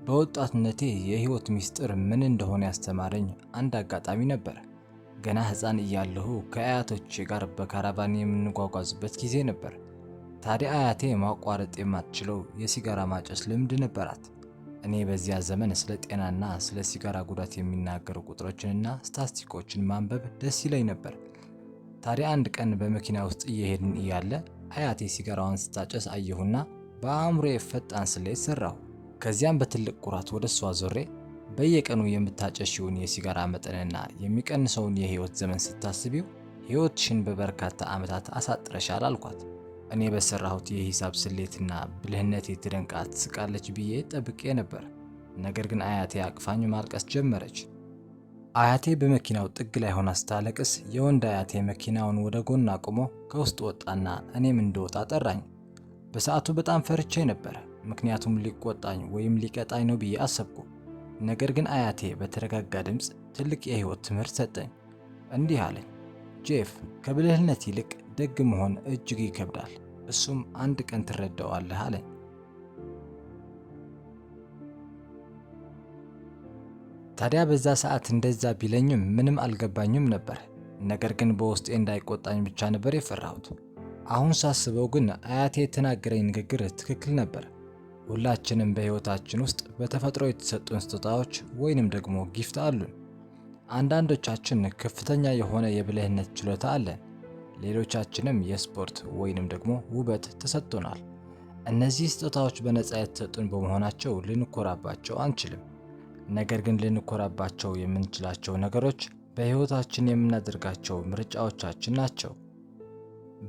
በወጣትነቴ የህይወት ሚስጥር ምን እንደሆነ ያስተማረኝ አንድ አጋጣሚ ነበር። ገና ህፃን እያለሁ ከአያቶቼ ጋር በካራቫን የምንጓጓዝበት ጊዜ ነበር። ታዲያ አያቴ ማቋረጥ የማትችለው የሲጋራ ማጨስ ልምድ ነበራት። እኔ በዚያ ዘመን ስለ ጤናና ስለ ሲጋራ ጉዳት የሚናገሩ ቁጥሮችንና ስታቲስቲኮችን ማንበብ ደስ ይለኝ ነበር። ታዲያ አንድ ቀን በመኪና ውስጥ እየሄድን እያለ አያቴ ሲጋራዋን ስታጨስ አየሁና በአእምሮዬ ፈጣን ስሌት ሰራሁ። ከዚያም በትልቅ ኩራት ወደ እሷ ዞሬ በየቀኑ የምታጨሽውን የሲጋራ መጠንና የሚቀንሰውን የህይወት ዘመን ስታስቢው ህይወትሽን በበርካታ ዓመታት አሳጥረሻል አልኳት። እኔ በሰራሁት የሂሳብ ስሌትና ብልህነቴ ትደንቃ ትስቃለች ብዬ ጠብቄ ነበር። ነገር ግን አያቴ አቅፋኝ ማልቀስ ጀመረች። አያቴ በመኪናው ጥግ ላይ ሆና ስታለቅስ የወንድ አያቴ መኪናውን ወደ ጎን አቁሞ ከውስጥ ወጣና እኔም እንድወጣ ጠራኝ። በሰዓቱ በጣም ፈርቼ ነበር፣ ምክንያቱም ሊቆጣኝ ወይም ሊቀጣኝ ነው ብዬ አሰብኩ። ነገር ግን አያቴ በተረጋጋ ድምፅ ትልቅ የህይወት ትምህርት ሰጠኝ። እንዲህ አለኝ፣ ጄፍ፣ ከብልህነት ይልቅ ደግ መሆን እጅግ ይከብዳል። እሱም አንድ ቀን ትረዳዋለህ አለኝ። ታዲያ በዛ ሰዓት እንደዛ ቢለኝም ምንም አልገባኝም ነበር። ነገር ግን በውስጤ እንዳይቆጣኝ ብቻ ነበር የፈራሁት። አሁን ሳስበው ግን አያቴ የተናገረኝ ንግግር ትክክል ነበር። ሁላችንም በህይወታችን ውስጥ በተፈጥሮ የተሰጡን ስጦታዎች ወይንም ደግሞ ጊፍት አሉን። አንዳንዶቻችን ከፍተኛ የሆነ የብልህነት ችሎታ አለን። ሌሎቻችንም የስፖርት ወይንም ደግሞ ውበት ተሰጥቶናል። እነዚህ ስጦታዎች በነፃ የተሰጡን በመሆናቸው ልንኮራባቸው አንችልም። ነገር ግን ልንኮራባቸው የምንችላቸው ነገሮች በህይወታችን የምናደርጋቸው ምርጫዎቻችን ናቸው።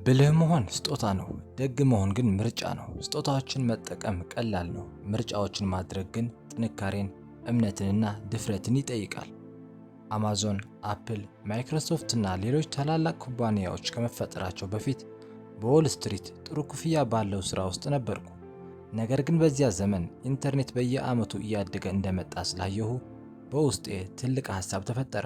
ብልህ መሆን ስጦታ ነው፣ ደግ መሆን ግን ምርጫ ነው። ስጦታዎችን መጠቀም ቀላል ነው፣ ምርጫዎችን ማድረግ ግን ጥንካሬን፣ እምነትንና ድፍረትን ይጠይቃል። አማዞን፣ አፕል፣ ማይክሮሶፍት እና ሌሎች ታላላቅ ኩባንያዎች ከመፈጠራቸው በፊት በዎል ስትሪት ጥሩ ክፍያ ባለው ስራ ውስጥ ነበርኩ። ነገር ግን በዚያ ዘመን ኢንተርኔት በየዓመቱ እያደገ እንደመጣ ስላየሁ በውስጤ ትልቅ ሐሳብ ተፈጠረ።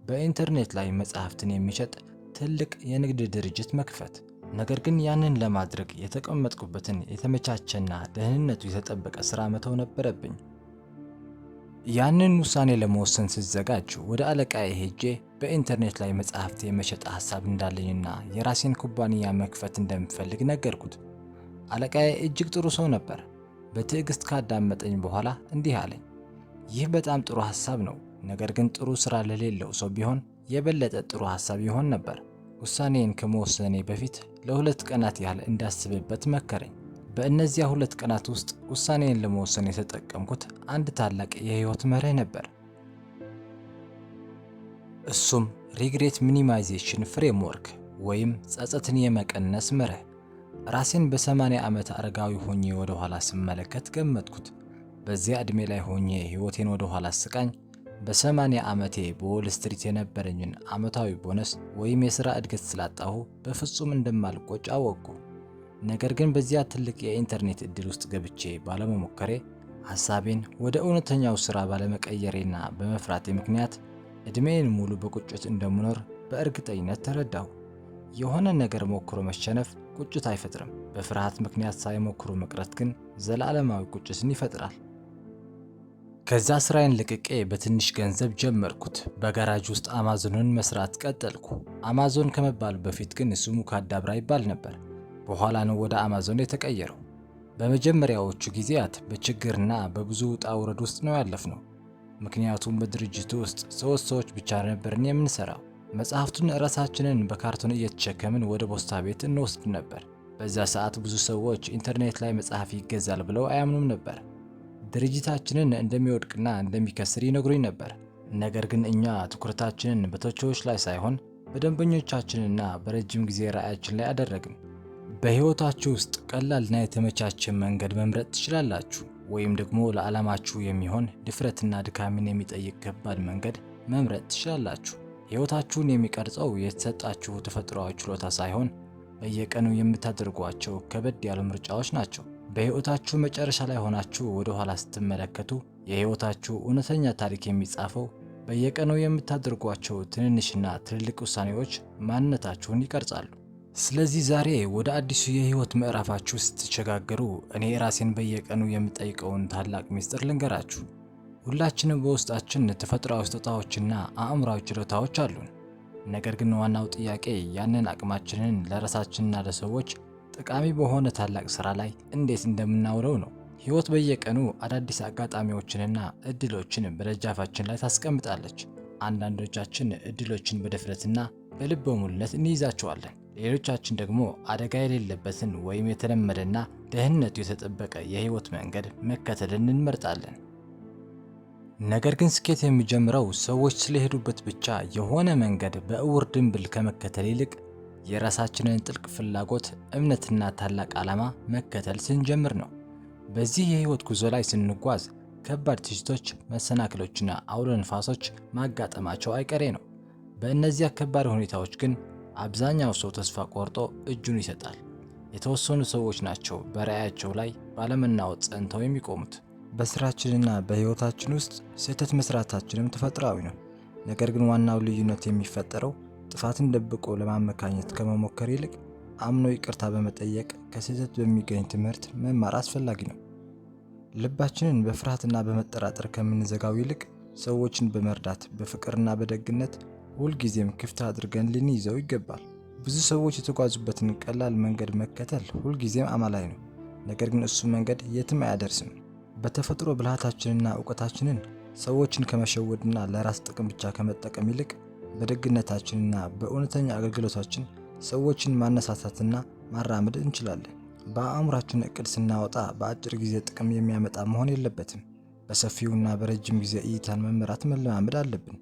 በኢንተርኔት ላይ መጽሐፍትን የሚሸጥ ትልቅ የንግድ ድርጅት መክፈት። ነገር ግን ያንን ለማድረግ የተቀመጥኩበትን የተመቻቸና ደህንነቱ የተጠበቀ ስራ መተው ነበረብኝ። ያንን ውሳኔ ለመወሰን ስዘጋጅ ወደ አለቃዬ ሄጄ በኢንተርኔት ላይ መጽሐፍት የመሸጥ ሐሳብ እንዳለኝና የራሴን ኩባንያ መክፈት እንደምፈልግ ነገርኩት። አለቃዬ እጅግ ጥሩ ሰው ነበር። በትዕግስት ካዳመጠኝ በኋላ እንዲህ አለኝ፣ ይህ በጣም ጥሩ ሐሳብ ነው፣ ነገር ግን ጥሩ ስራ ለሌለው ሰው ቢሆን የበለጠ ጥሩ ሐሳብ ይሆን ነበር። ውሳኔን ከመወሰኔ በፊት ለ2 ቀናት ያህል እንዳስብበት መከረኝ። በእነዚያ 2 ቀናት ውስጥ ውሳኔን ለመወሰን የተጠቀምኩት አንድ ታላቅ የህይወት መርህ ነበር። እሱም ሪግሬት ሚኒማይዜሽን ፍሬምወርክ ወይም ጸጸትን የመቀነስ መርህ። ራሴን በ80 ዓመት አረጋዊ ሆኜ ወደ ኋላ ስመለከት ገመትኩት። በዚያ ዕድሜ ላይ ሆኜ ህይወቴን ወደ ኋላ ስቃኝ በ80 ዓመቴ በዎል ስትሪት የነበረኝን ዓመታዊ ቦነስ ወይም የሥራ እድገት ስላጣሁ በፍጹም እንደማልቆጭ አወቅኩ። ነገር ግን በዚያ ትልቅ የኢንተርኔት ዕድል ውስጥ ገብቼ ባለመሞከሬ፣ ሐሳቤን ወደ እውነተኛው ሥራ ባለመቀየሬና በመፍራቴ ምክንያት ዕድሜን ሙሉ በቁጭት እንደምኖር በእርግጠኝነት ተረዳሁ። የሆነ ነገር ሞክሮ መሸነፍ ቁጭት አይፈጥርም። በፍርሃት ምክንያት ሳይሞክሩ መቅረት ግን ዘላለማዊ ቁጭትን ይፈጥራል። ከዛ ስራዬን ልቅቄ በትንሽ ገንዘብ ጀመርኩት። በጋራጅ ውስጥ አማዞንን መስራት ቀጠልኩ። አማዞን ከመባሉ በፊት ግን ስሙ ካዳብራ ይባል ነበር። በኋላ ነው ወደ አማዞን የተቀየረው። በመጀመሪያዎቹ ጊዜያት በችግርና በብዙ ውጣ ውረድ ውስጥ ነው ያለፍነው። ምክንያቱም በድርጅቱ ውስጥ 3 ሰዎች ብቻ ነበርን የምንሰራው። መጽሐፍቱን ራሳችንን በካርቶን እየተሸከምን ወደ ፖስታ ቤት እንወስድ ነበር። በዛ ሰዓት ብዙ ሰዎች ኢንተርኔት ላይ መጽሐፍ ይገዛል ብለው አያምኑም ነበር። ድርጅታችንን እንደሚወድቅና እንደሚከስር ይነግሩኝ ነበር። ነገር ግን እኛ ትኩረታችንን በተቺዎች ላይ ሳይሆን በደንበኞቻችንና በረጅም ጊዜ ራዕያችን ላይ አደረግን። በህይወታችሁ ውስጥ ቀላልና የተመቻቸ መንገድ መምረጥ ትችላላችሁ፣ ወይም ደግሞ ለዓላማችሁ የሚሆን ድፍረትና ድካምን የሚጠይቅ ከባድ መንገድ መምረጥ ትችላላችሁ። ህይወታችሁን የሚቀርጸው የተሰጣችሁ ተፈጥሯዊ ችሎታ ሳይሆን በየቀኑ የምታደርጓቸው ከበድ ያሉ ምርጫዎች ናቸው። በህይወታችሁ መጨረሻ ላይ ሆናችሁ ወደ ኋላ ስትመለከቱ የህይወታችሁ እውነተኛ ታሪክ የሚጻፈው በየቀኑ የምታደርጓቸው ትንንሽና ትልልቅ ውሳኔዎች ማንነታችሁን ይቀርጻሉ። ስለዚህ ዛሬ ወደ አዲሱ የህይወት ምዕራፋችሁ ስትሸጋገሩ እኔ ራሴን በየቀኑ የምጠይቀውን ታላቅ ሚስጥር ልንገራችሁ። ሁላችንም በውስጣችን ተፈጥሯዊ ስጦታዎችና አእምሯዊ ችሎታዎች አሉን። ነገር ግን ዋናው ጥያቄ ያንን አቅማችንን ለራሳችንና ለሰዎች ጠቃሚ በሆነ ታላቅ ሥራ ላይ እንዴት እንደምናውለው ነው። ህይወት በየቀኑ አዳዲስ አጋጣሚዎችንና እድሎችን በደጃፋችን ላይ ታስቀምጣለች። አንዳንዶቻችን እድሎችን በድፍረትና በልበ ሙሉነት እንይዛቸዋለን። ሌሎቻችን ደግሞ አደጋ የሌለበትን ወይም የተለመደና ደህንነቱ የተጠበቀ የህይወት መንገድ መከተልን እንመርጣለን። ነገር ግን ስኬት የሚጀምረው ሰዎች ስለሄዱበት ብቻ የሆነ መንገድ በእውር ድንብል ከመከተል ይልቅ የራሳችንን ጥልቅ ፍላጎት፣ እምነትና ታላቅ ዓላማ መከተል ስንጀምር ነው። በዚህ የህይወት ጉዞ ላይ ስንጓዝ ከባድ ትችቶች፣ መሰናክሎችና አውሎ ነፋሶች ማጋጠማቸው አይቀሬ ነው። በእነዚያ ከባድ ሁኔታዎች ግን አብዛኛው ሰው ተስፋ ቆርጦ እጁን ይሰጣል። የተወሰኑ ሰዎች ናቸው በራዕያቸው ላይ ባለመናወጥ ጸንተው የሚቆሙት። በስራችንና በህይወታችን ውስጥ ስህተት መስራታችንም ተፈጥሯዊ ነው። ነገር ግን ዋናው ልዩነት የሚፈጠረው ጥፋትን ደብቆ ለማመካኘት ከመሞከር ይልቅ አምኖ ይቅርታ በመጠየቅ ከስህተት በሚገኝ ትምህርት መማር አስፈላጊ ነው። ልባችንን በፍርሃትና በመጠራጠር ከምንዘጋው ይልቅ ሰዎችን በመርዳት በፍቅርና በደግነት ሁልጊዜም ክፍት አድርገን ልንይዘው ይገባል። ብዙ ሰዎች የተጓዙበትን ቀላል መንገድ መከተል ሁልጊዜም አማላይ ነው። ነገር ግን እሱ መንገድ የትም አያደርስም። በተፈጥሮ ብልሃታችንና እውቀታችንን ሰዎችን ከመሸወድና ለራስ ጥቅም ብቻ ከመጠቀም ይልቅ በደግነታችንና በእውነተኛ አገልግሎታችን ሰዎችን ማነሳሳትና ማራመድ እንችላለን። በአእምሯችን እቅድ ስናወጣ በአጭር ጊዜ ጥቅም የሚያመጣ መሆን የለበትም። በሰፊውና በረጅም ጊዜ እይታን መመራት መለማመድ አለብን።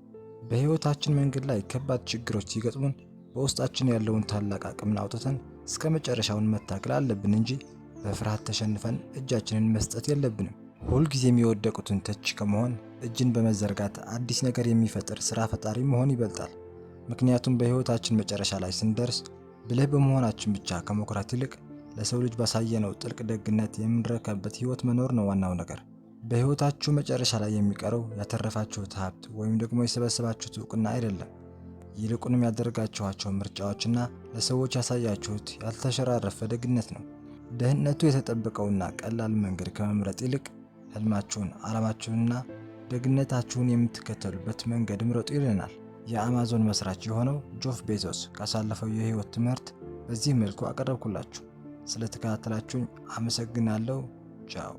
በህይወታችን መንገድ ላይ ከባድ ችግሮች ሲገጥሙን በውስጣችን ያለውን ታላቅ አቅምን አውጥተን እስከ መጨረሻውን መታገል አለብን እንጂ በፍርሃት ተሸንፈን እጃችንን መስጠት የለብንም። ሁልጊዜም የወደቁትን ተች ከመሆን እጅን በመዘርጋት አዲስ ነገር የሚፈጥር ስራ ፈጣሪ መሆን ይበልጣል። ምክንያቱም በህይወታችን መጨረሻ ላይ ስንደርስ ብልህ በመሆናችን ብቻ ከመኩራት ይልቅ ለሰው ልጅ ባሳየነው ጥልቅ ደግነት የምንረካበት ህይወት መኖር ነው ዋናው ነገር። በህይወታችሁ መጨረሻ ላይ የሚቀረው ያተረፋችሁት ሀብት ወይም ደግሞ የሰበሰባችሁት እውቅና አይደለም። ይልቁንም ያደረጋችኋቸው ምርጫዎችና ለሰዎች ያሳያችሁት ያልተሸራረፈ ደግነት ነው። ደህንነቱ የተጠበቀውና ቀላል መንገድ ከመምረጥ ይልቅ ህልማችሁን፣ ዓላማችሁንና ደግነታችሁን የምትከተሉበት መንገድ ምረጡ ይለናል የአማዞን መስራች የሆነው ጄፍ ቤዞስ ካሳለፈው የህይወት ትምህርት በዚህ መልኩ አቀረብኩላችሁ። ስለተከታተላችሁኝ አመሰግናለሁ። ቻው።